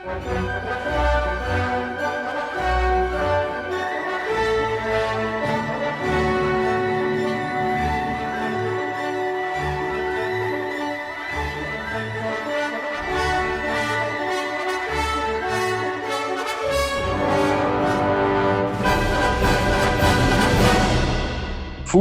Food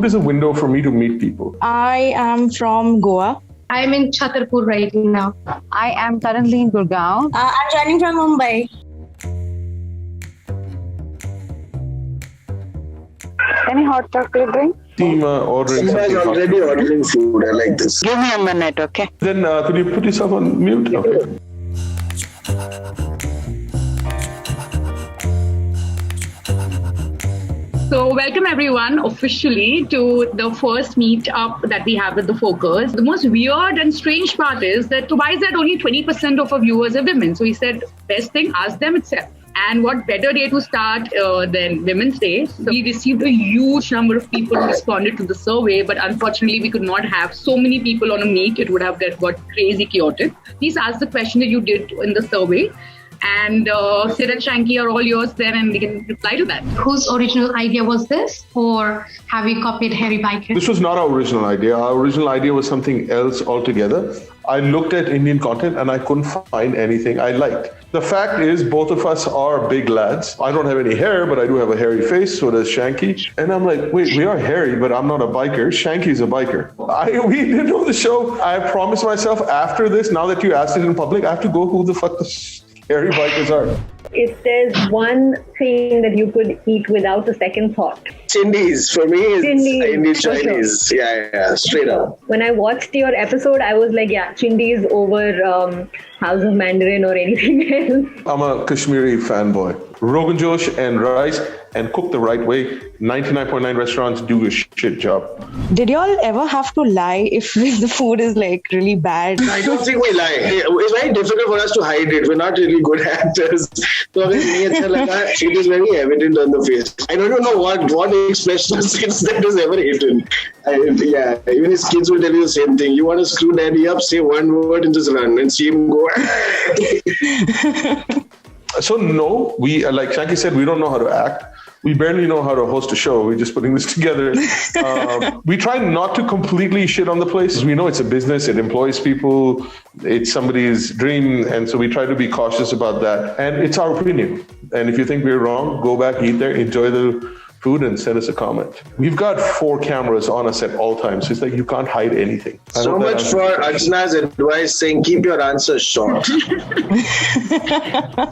is a window for me to meet people. I am from Goa. I'm in Chhatarpur right now. I am currently in Gurgaon. I'm joining from Mumbai. Any hot chocolate drink? Seema ordering Seema is something hot. already ordering food. I like this. Give me a minute, okay? Then could you put yourself on mute? Okay. So welcome everyone officially to the first meet-up that we have with the Focus. The most weird and strange part is that why is that only 20% of our viewers are women? So he said, best thing, ask them itself. And what better day to start than Women's Day? So we received a huge number of people who responded to the survey, but unfortunately we could not have so many people on a meet. It would have got crazy chaotic. Please ask the question that you did in the survey. And Sid and Shanky are all yours then, and we can reply to that. Whose original idea was this? Or have we copied Harry Biker? This was not our original idea. Our original idea was something else altogether. I looked at Indian content and I couldn't find anything I liked. The fact is, both of us are big lads. I don't have any hair, but I do have a hairy face. So does Shanky. And I'm like, wait, we are hairy, but I'm not a biker. Shanky's a biker. We didn't know the show. I promised myself after this, now that you asked it in public, I have to go who the fuck the hairy bikers are. If there's one thing that you could eat without a second thought. Chindies. For me, it's Indian for Chinese. Sure. Yeah, straight up. When I watched your episode, I was like, yeah, Chindies over House of Mandarin or anything else. I'm a Kashmiri fanboy. Rogan Josh and rice and cooked the right way. 99.9 restaurants do a shit job. Did y'all ever have to lie if the food is like really bad? I don't think we lie. It's very difficult for us to hide it. We're not really good actors. So it is very evident on the face. I don't know what expression that is ever hidden. Even his kids will tell you the same thing. You want to screw daddy up, say one word and just run and see him go. So no, we, like Shanky said, we don't know how to act. We barely know how to host a show. We're just putting this together. We try not to completely shit on the place. We know it's a business. It employs people. It's somebody's dream. And so we try to be cautious about that. And it's our opinion. And if you think we're wrong, go back, eat there, enjoy the food and send us a comment. We've got 4 cameras on us at all times. So it's like you can't hide anything. So much for Archana's advice saying keep your answers short. What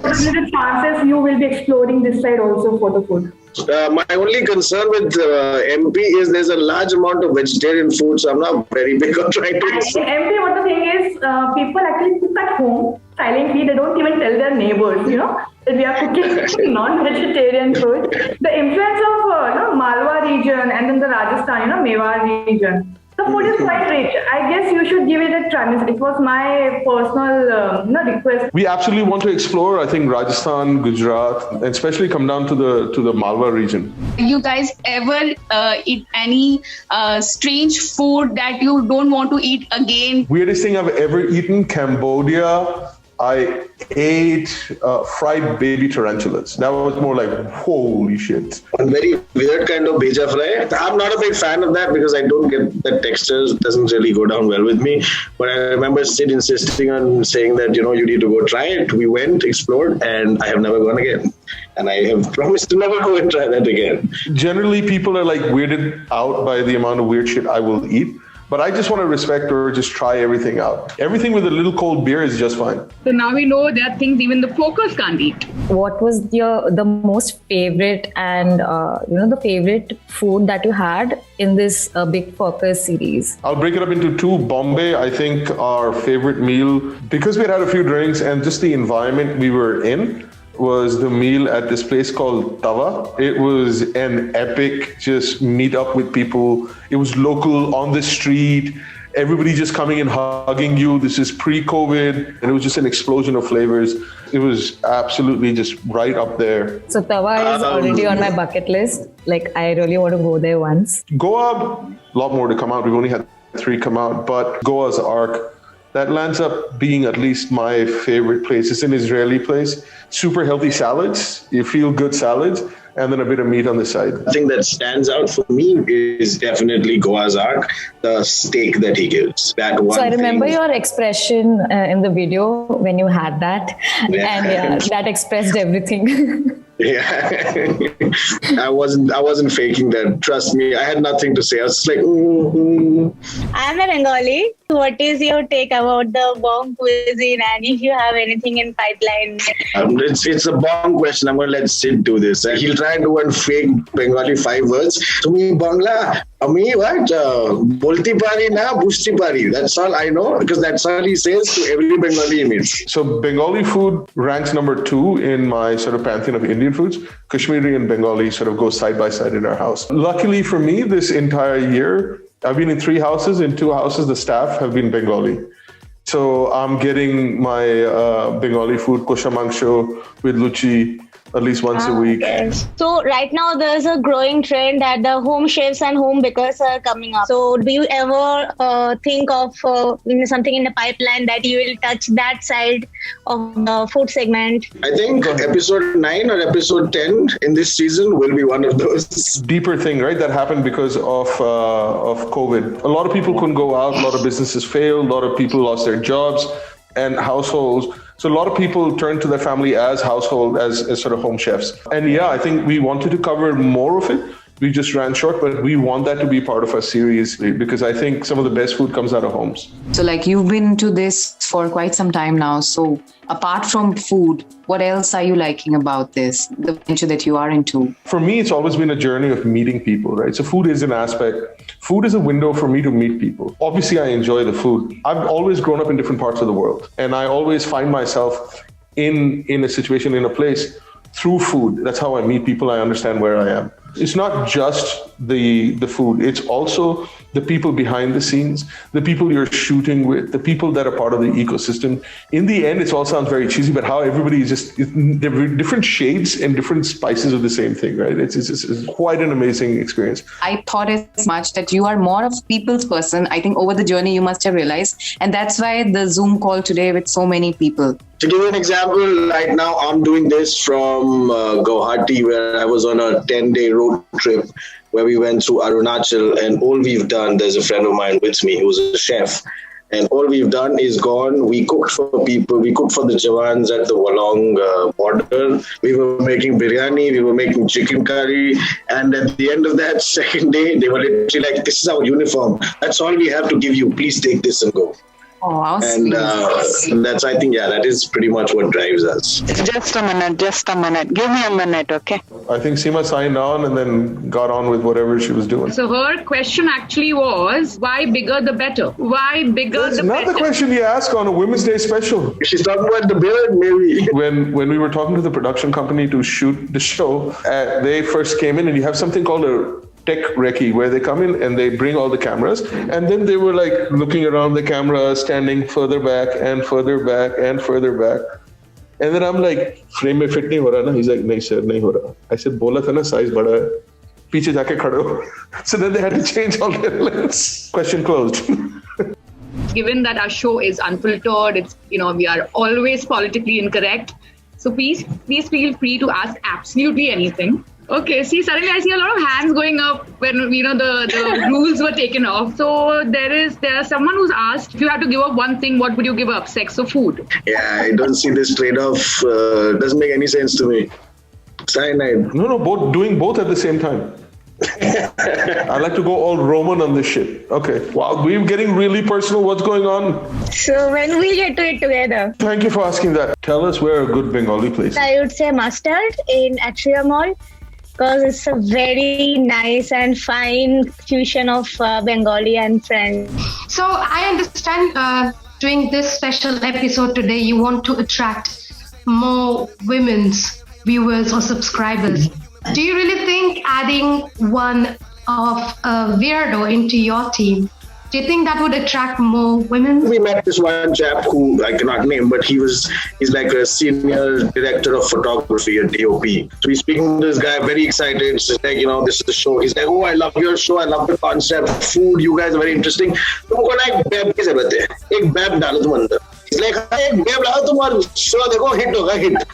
are the chances you will be exploring this side also for the food? My only concern with MP is there's a large amount of vegetarian food, so I'm not very big on trying to. In MP, what the thing is, people actually cook at home silently. They don't even tell their neighbors, that we are cooking non-vegetarian food. The influence of Malwa region and then the Rajasthani, Mewara region. The food is quite rich. I guess you should give it a try. It was my personal request. We absolutely want to explore, I think, Rajasthan, Gujarat, and especially come down to the Malwa region. You guys ever eat any strange food that you don't want to eat again? Weirdest thing I've ever eaten, Cambodia. I ate fried baby tarantulas. That was more like, holy shit. One very weird kind of beja fry. I'm not a big fan of that because I don't get the textures. It doesn't really go down well with me. But I remember Sid insisting on saying that, you need to go try it. We went, explored, and I have never gone again. And I have promised to never go and try that again. Generally, people are like weirded out by the amount of weird shit I will eat. But I just want to respect or just try everything out. Everything with a little cold beer is just fine. So now we know there are things even the Focus can't eat. What was the most favorite and the favorite food that you had in this Big Focus series? I'll break it up into 2. Bombay, I think our favorite meal, because we had a few drinks and just the environment we were in, was the meal at this place called Tawa. It was an epic just meet up with people. It was local, on the street, everybody just coming and hugging you. This is pre-COVID, and it was just an explosion of flavors. It was absolutely just right up there. So Tawa is already on my bucket list. Like, I really want to go there once. Goa, a lot more to come out. We've only had 3 come out, but Goa's Arc, that lands up being at least my favorite place. It's an Israeli place. Super healthy salads. You feel good salads. And then a bit of meat on the side. The thing that stands out for me is definitely Goa's arc, the steak that he gives. That one. So I remember thing. your expression in the video when you had that, and that expressed everything. Yeah, I wasn't faking that. Trust me, I had nothing to say. I was just like, I'm a Bengali. What is your take about the Bong cuisine, and if you have anything in pipeline? It's a bomb question. I'm going to let Sid do this. He'll try and do one fake Bengali 5 words. Tumi Bangla, Ami what? Bolti pari na, bushti pari. That's all I know, because that's all he says to every Bengali he meets. So Bengali food ranks number 2 in my sort of pantheon of Indian foods. Kashmiri and Bengali sort of go side by side in our house. Luckily for me, this entire year, I've been in 3 houses. In 2 houses, the staff have been Bengali. So I'm getting my Bengali food, kosha mangsho with luchi, at least once a week. Okay. So right now there's a growing trend that the home chefs and home bakers are coming up. So do you ever think of something in the pipeline that you will touch that side of the food segment? I think episode 9 or episode 10 in this season will be one of those. Deeper thing, right? That happened because of COVID. A lot of people couldn't go out. A lot of businesses failed. A lot of people lost their jobs and households. So a lot of people turn to their family as household, as sort of home chefs. And yeah, I think we wanted to cover more of it. We just ran short, but we want that to be part of our series because I think some of the best food comes out of homes. So like you've been into this for quite some time now. So apart from food, what else are you liking about this, the venture that you are into? For me, it's always been a journey of meeting people, right? So food is an aspect. Food is a window for me to meet people. Obviously, I enjoy the food. I've always grown up in different parts of the world. And I always find myself in a situation, in a place through food. That's how I meet people. I understand where I am. It's not just the food. It's also the people behind the scenes, the people you're shooting with, the people that are part of the ecosystem. In the end, it all sounds very cheesy, but how everybody is just different shades and different spices of the same thing, right? It's quite an amazing experience. I thought as much that you are more of a people's person. I think over the journey, you must have realized. And that's why the Zoom call today with so many people. To give you an example, right now I'm doing this from Guwahati, where I was on a 10-day road trip where we went through Arunachal, and all we've done, there's a friend of mine with me who's a chef, and all we've done is we cooked for people, we cooked for the Jawans at the Wolong border, we were making biryani, we were making chicken curry, and at the end of that second day, they were literally like, this is our uniform, that's all we have to give you, please take this and go. Oh, wow. And that's, I think, that is pretty much what drives us. Just a minute. Give me a minute, okay? I think Seema signed on and then got on with whatever she was doing. So her question actually was, why bigger the better? Why bigger That's the not better? the question you ask on a Women's Day special. She's talking about the beard, maybe. When we were talking to the production company to shoot the show, they first came in and you have something called a tech recce, where they come in and they bring all the cameras, and then they were like looking around the camera, standing further back and further back and further back. And then I'm like, frame mein fit nahi ho raha na? He's like, nahi sir, nahi ho raha. I said, bola tha na, size bada hai. Piche jaake khade ho. So then they had to change all their lens. Question closed. Given that our show is unfiltered, it's, we are always politically incorrect. So please feel free to ask absolutely anything. Okay, see, suddenly I see a lot of hands going up when, the rules were taken off. So there's someone who's asked, if you had to give up one thing, what would you give up? Sex or food? Yeah, I don't see this trade-off. Doesn't make any sense to me. Cyanide. No, doing both at the same time. I like to go all Roman on this shit. Okay. Wow, we're getting really personal. What's going on? So when we get to it together? Thank you for asking that. Tell us where a good Bengali place. I would say Mustard in Atria Mall, because it's a very nice and fine fusion of Bengali and French. So I understand doing this special episode today, you want to attract more women's viewers or subscribers. Do you really think adding one of a weirdo into your team Do you think that would attract more women? We met this one chap who I cannot name, but he's like a senior director of photography at DOP. So he's speaking to this guy, very excited. It's just like, this is the show. He's like, oh, I love your show. I love the concept. Food, you guys are very interesting. तुमको ना एक babe की जरूरत है. एक babe डालो तुम अंदर. He's like, एक बैब डालो तुम और show देखो hit होगा hit.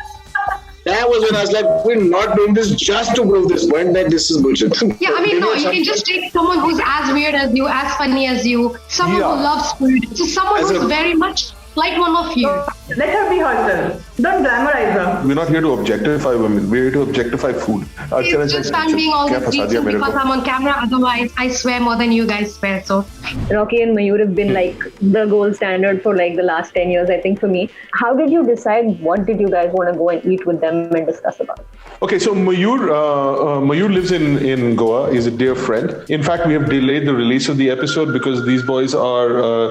That was when I was like, we're not doing this just to prove this point that this is bullshit. Yeah, I mean, no, you can just take someone who's as weird as you, as funny as you, someone who loves food, so someone who's very much like one of you. Let her be herself. Don't glamorize her. We're not here to objectify women. We're here to objectify food. It's just I'm being all this reason because I'm on camera. Otherwise, I swear more than you guys swear. So, Rocky and Mayur have been like the gold standard for like the last 10 years, I think, for me. How did you decide what did you guys want to go and eat with them and discuss about? Okay, so Mayur lives in Goa. He's a dear friend. In fact, we have delayed the release of the episode because these boys are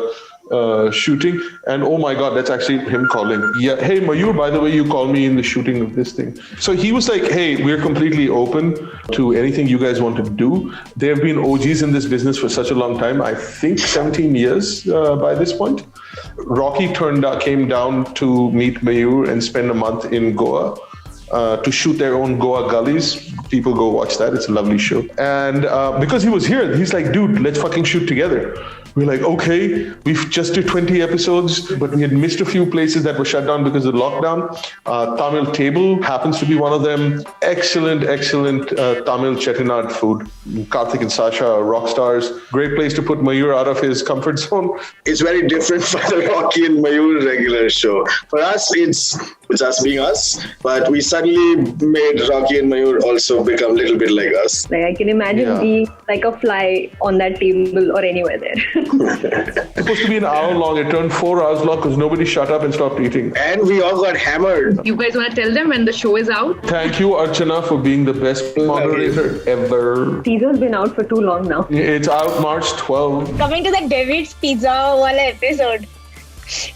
shooting, and oh my god, that's actually him calling. Yeah, hey Mayur, by the way, you called me in the shooting of this thing. So he was like, hey, we're completely open to anything you guys want to do. They have been OGs in this business for such a long time, I think 17 years by this point. Rocky came down to meet Mayur and spend a month in Goa to shoot their own Goa Gullies. People go watch that. It's a lovely show. And because he was here, he's like, dude, let's fucking shoot together. We're like, okay, we've just did 20 episodes, but we had missed a few places that were shut down because of lockdown. Tamil Table happens to be one of them. Excellent Tamil Chettinad food. Karthik and Sasha are rock stars. Great place to put Mayur out of his comfort zone. It's very different for the Rocky and Mayur regular show. For us, it's us being us, but we suddenly made Rocky and Mayur also become a little bit like us. Like I can imagine being like a fly on that table or anywhere there. It's supposed to be an hour long. It turned 4 hours long because nobody shut up and stopped eating. And we all got hammered. You guys want to tell them when the show is out? Thank you, Archana, for being the best moderator ever. Teaser's been out for too long now. It's out March 12. Coming to the David's Pizza wala episode.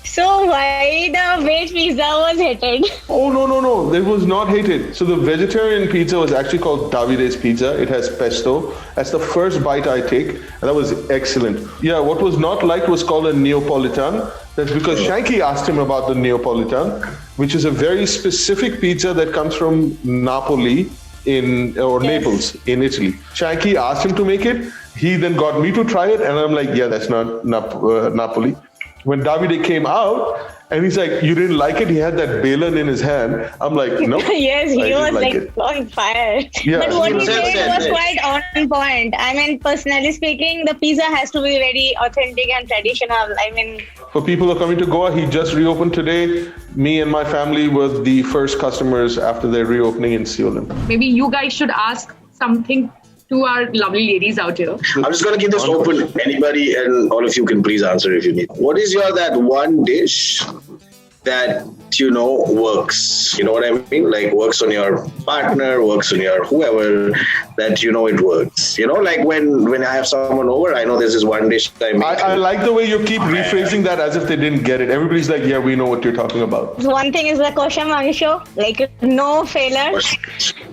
So why the veg pizza was hated? Oh, no. It was not hated. So the vegetarian pizza was actually called Davide's Pizza. It has pesto. That's the first bite I take. And that was excellent. Yeah, what was not liked was called a Neapolitan. That's because Shanky asked him about the Neapolitan, which is a very specific pizza that comes from Napoli Naples in Italy. Shanky asked him to make it. He then got me to try it. And I'm like, yeah, that's not Napoli. When Davide came out, and he's like, you didn't like it? He had that balan in his hand. I'm like, no. Yes, he was like on fire. Yeah, but what he said was quite on point. I mean, personally speaking, the pizza has to be very authentic and traditional. I mean, for people who are coming to Goa, he just reopened today. Me and my family were the first customers after their reopening in Seoul. Maybe you guys should ask something to our lovely ladies out here. I'm just going to keep this open. Anybody and all of you can please answer if you need. What is that one dish that works? You know what I mean? Like works on your partner, works on your whoever, that it works. Like when I have someone over, I know there's this one dish I make. I like the way you keep rephrasing that as if they didn't get it. Everybody's like, yeah, we know what you're talking about. One thing is the kosher manisho, like no failure.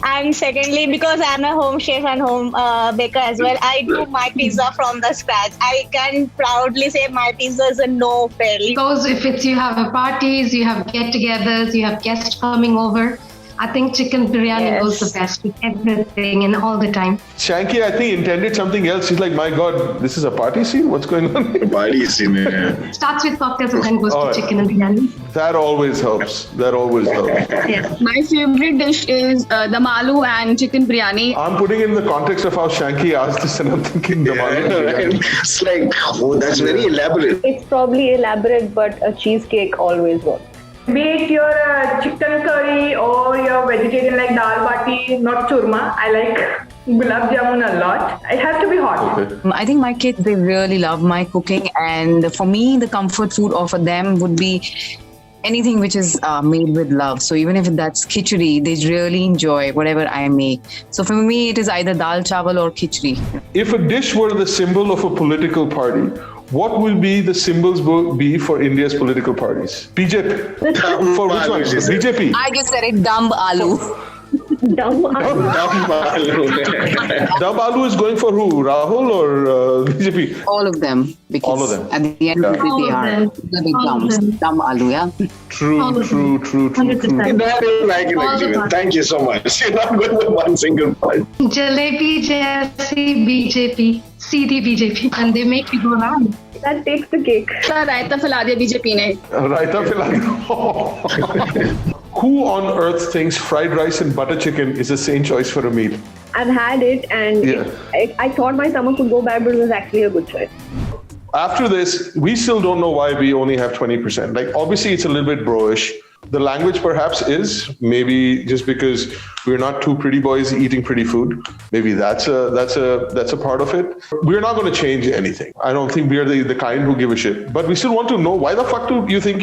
And secondly, because I'm a home chef and home baker as well, I do my pizza from the scratch. I can proudly say my pizza is a no fail. Because if it's you have parties, you have get-togethers, you have guests coming over, I think chicken biryani goes the best with everything and all the time. Shanky, I think, intended something else. She's like, my God, this is a party scene? What's going on? Party scene, yeah. Starts with cocktails and then goes to chicken and biryani. That always helps. Yeah. My favorite dish is the malu and chicken biryani. I'm putting in the context of how Shanky asked this and I'm thinking the malu. Right. It's like, that's very elaborate. It's probably elaborate, but a cheesecake always works. Be it your chicken curry or your vegetarian like dal bati, not churma. I like gulab jamun a lot. It has to be hot. Okay. I think my kids, they really love my cooking. And for me, the comfort food for them would be anything which is made with love. So even if that's khichdi, they really enjoy whatever I make. So for me, it is either dal chawal or khichdi. If a dish were the symbol of a political party, what will be the symbols be for India's political parties? BJP. For which one? BJP. I just said it, dumb aloo. Dumb aloo. Dumb aloo is going for who? Rahul or BJP? All of them. Because All of them. At the end of the day, they are the big dumb aloo, yeah? True. That is like it actually. Thank you so much. You're not going with one single point. Jalebi, JSC, BJP, CD, BJP, and they make you go around. That takes the cake. रायता फैला दिया BJP ने. Raita Filandering. Who on earth thinks fried rice and butter chicken is a sane choice for a meal? I've had it and I thought my stomach would go bad, but it was actually a good choice. After this, we still don't know why we only have 20%. Like, obviously, it's a little bit bro-ish. The language perhaps is maybe just because we're not two pretty boys eating pretty food. Maybe that's a part of it. We're not going to change anything. I don't think we're the kind who give a shit. But we still want to know, why the fuck do you think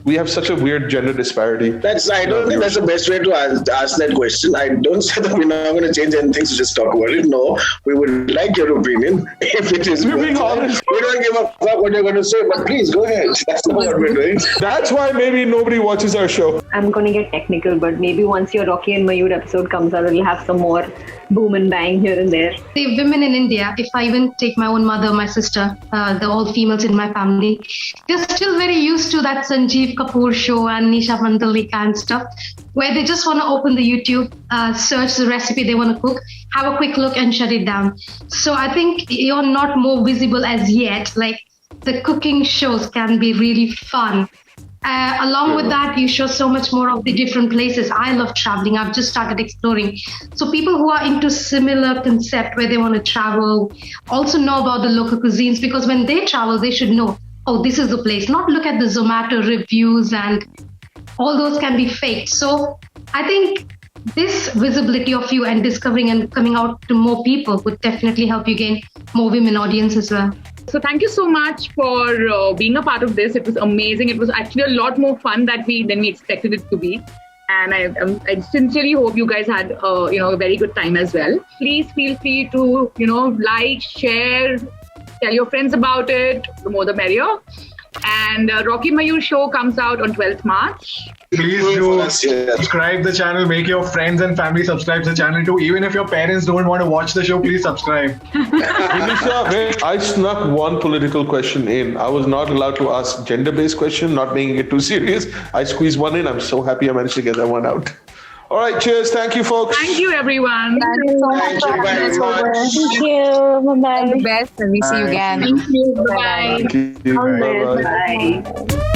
we have such a weird gender disparity? I don't think that's the best way to ask that question. I don't say that we're not going to change anything, so just talk about it. No, we would like your opinion. If it is, we're being honest. We don't give a fuck what you're going to say, but please go ahead. That's not what we're doing. That's why maybe nobody watches our show. I'm going to get technical, but maybe once your Rocky and Mayur episode comes out, it'll have some more boom and bang here and there. The women in India, if I even take my own mother, my sister, the all females in my family, they're still very used to that Sanjeev Kapoor show and Nisha Mandalika and stuff, where they just want to open the YouTube, search the recipe they want to cook, have a quick look and shut it down. So I think you're not more visible as yet. Like, the cooking shows can be really fun. Along with that, you show so much more of the different places. I love traveling. I've just started exploring. So people who are into similar concept where they want to travel also know about the local cuisines, because when they travel, they should know, oh, this is the place. Not look at the Zomato reviews, and all those can be faked. So I think this visibility of you and discovering and coming out to more people would definitely help you gain more women audience as well. So thank you so much for being a part of this. It was amazing. It was actually a lot more fun than we expected it to be. And I sincerely hope you guys had a very good time as well. Please feel free to like, share, tell your friends about it. The more the merrier. And Rocky Mayur show comes out on 12th March. Please do subscribe the channel. Make your friends and family subscribe to the channel too. Even if your parents don't want to watch the show, please subscribe. Vinisha, I snuck one political question in. I was not allowed to ask gender-based question, not making it too serious. I squeezed one in. I'm so happy I managed to get that one out. All right, cheers. Thank you, folks. Thank you, everyone. Thank you so much. Thank you. Bye-bye. All the best, and we see you again. Thank you. Bye. Thank you. Bye-bye. Bye.